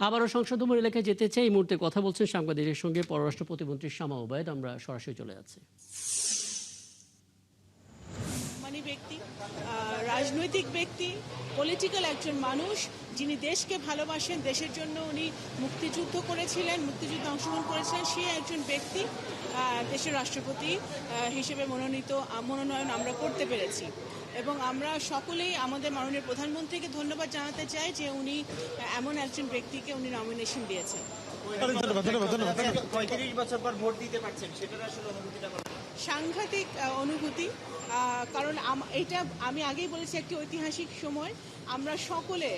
আবারও সংসদ ভবন এলাকায় যেতে চাই। এই মুহূর্তে কথা বলছেন সাংবাদিকদের সঙ্গে পররাষ্ট্র প্রতিমন্ত্রী শামা ওবায়দ। আমরা সরাসরি চলে যাচ্ছি। ব্যক্তি, রাজনৈতিক ব্যক্তি, পলিটিক্যাল একজন মানুষ যিনি দেশকে ভালোবাসেন, দেশের জন্য উনি মুক্তিযুদ্ধ করেছিলেন, মুক্তিযুদ্ধে অংশগ্রহণ করেছিলেন, সে একজন ব্যক্তি দেশের রাষ্ট্রপতি হিসেবে মনোনয়ন আমরা করতে পেরেছি। এবং আমরা সকলেই আমাদের মাননীয় প্রধানমন্ত্রীকে ধন্যবাদ জানাতে চাই যে উনি এমন একজন ব্যক্তিকে উনি নমিনেশন দিয়েছেন। সাংঘাতিক অনুভূতি, কারণ এটা আমি আগেই বলেছি একটি ঐতিহাসিক সময়। আমরা সকলে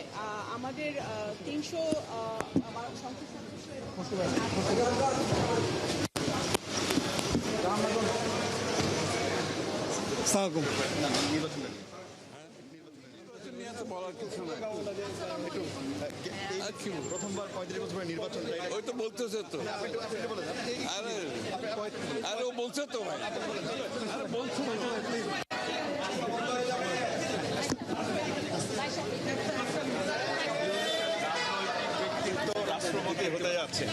আমাদের 300 সংসদ প্রথমবার 35 বছরের নির্বাচন ওই তো বলতেছে তো। আরে ও বলছে তো ভাই, আরে বলছে রাষ্ট্রপতি হতে যাচ্ছে।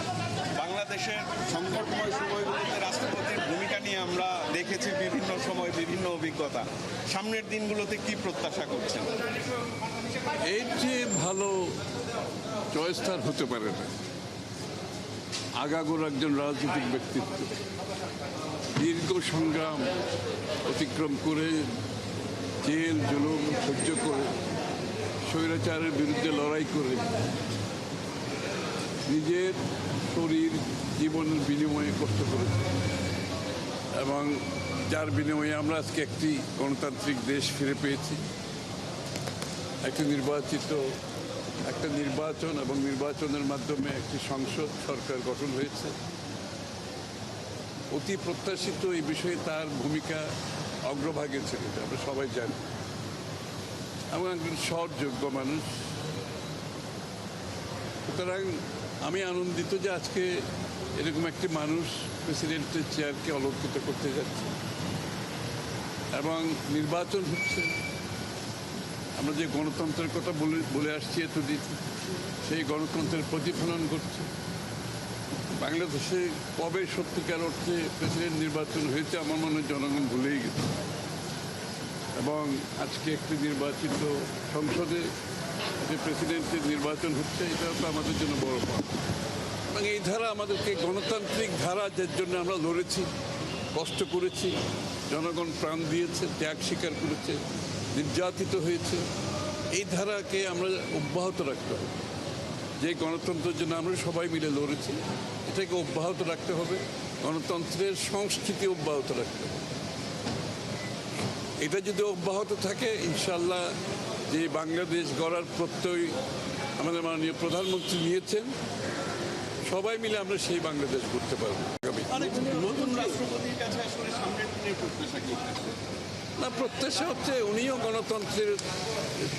বাংলাদেশের সংকটময় সময়গুলোতে রাষ্ট্রপতির ভূমিকা নিয়ে আমরা দেখেছি বিভিন্ন সময় বিভিন্ন অভিজ্ঞতা। সামনের দিনগুলোতে কি প্রত্যাশা করছেন? এর যে ভালো চয়েস তার হতে পারে না। আগাগোড়া একজন রাজনৈতিক ব্যক্তিত্ব, দীর্ঘ সংগ্রাম অতিক্রম করে, জেল জুলুম সহ্য করে, স্বৈরাচারের বিরুদ্ধে লড়াই করে, নিজের শরীর জীবনের বিনিময়ে কষ্ট করেছে এবং যার বিনিময়ে আমরা আজকে একটি গণতান্ত্রিক দেশ ফিরে পেয়েছি। একটা নির্বাচন এবং নির্বাচনের মাধ্যমে একটি সংসদ সরকার গঠন হয়েছে। অতি প্রত্যাশিত এই বিষয়ে তার ভূমিকা অগ্রভাগে ছিল, আমরা সবাই জানি, এবং একজন সৎযোগ্য মানুষ। সুতরাং আমি আনন্দিত যে আজকে এরকম একটি মানুষ প্রেসিডেন্টের চেয়ারকে অলঙ্কৃত করতে যাচ্ছে এবং নির্বাচন হচ্ছে। আমরা যে গণতন্ত্রের কথা বলে আসছি এতদিন, সেই গণতন্ত্রের প্রতিফলন ঘটছে। বাংলাদেশে কবে সত্যিকার অর্থে প্রেসিডেন্ট নির্বাচন হয়েছে আমার মনে হয় জনগণ ভুলেই গেছে, এবং আজকে একটি নির্বাচিত সংসদে যে প্রেসিডেন্টের নির্বাচন হচ্ছে, এটা তো আমাদের জন্য বড় পাওয়া। এবং এই ধারা আমাদেরকে গণতান্ত্রিক ধারা, যার জন্য আমরা লড়েছি, কষ্ট করেছি, জনগণ প্রাণ দিয়েছে, ত্যাগ স্বীকার করেছে, নির্যাতিত হয়েছে, এই ধারাকে আমরা অব্যাহত রাখতে হবে। যে গণতন্ত্রের জন্য আমরা সবাই মিলে লড়েছি, এটাকে অব্যাহত রাখতে হবে। গণতন্ত্রের সংস্কৃতি অব্যাহত রাখতে হবে। এটা যদি অব্যাহত থাকে, ইনশাল্লাহ যে বাংলাদেশ গড়ার প্রত্যয় আমাদের মাননীয় প্রধানমন্ত্রী নিয়েছেন, সবাই মিলে আমরা সেই বাংলাদেশ করতে পারবো। নতুন রাষ্ট্রপতির কাছে আসলে সামনের দিনের প্রত্যাশা কি? না, প্রত্যাশা হচ্ছে উনিও গণতন্ত্রের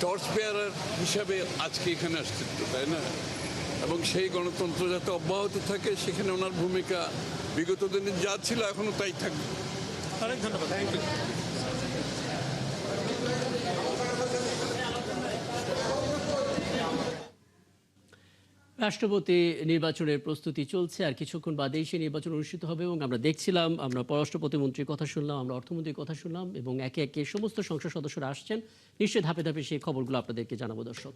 টর্চ বেয়ারার হিসাবে আজকে এখানে আসছেন, তাই না? এবং সেই গণতন্ত্র যাতে অব্যাহত থাকে, সেখানে ওনার ভূমিকা বিগত দিনে যা ছিল এখনো তাই থাকবে। অনেক ধন্যবাদ। রাষ্ট্রপতি নির্বাচনের প্রস্তুতি চলছে, আর কিছুক্ষণ বাদেই সেই নির্বাচন অনুষ্ঠিত হবে। এবং আমরা দেখছিলাম, আমরা পররাষ্ট্র প্রতিমন্ত্রীর কথা শুনলাম, আমরা অর্থমন্ত্রীর কথা শুনলাম, এবং একে একে সমস্ত সংসদ সদস্যরা আসছেন। নিশ্চয়ই ধাপে ধাপে সেই খবরগুলো আপনাদেরকে জানাবো দর্শক।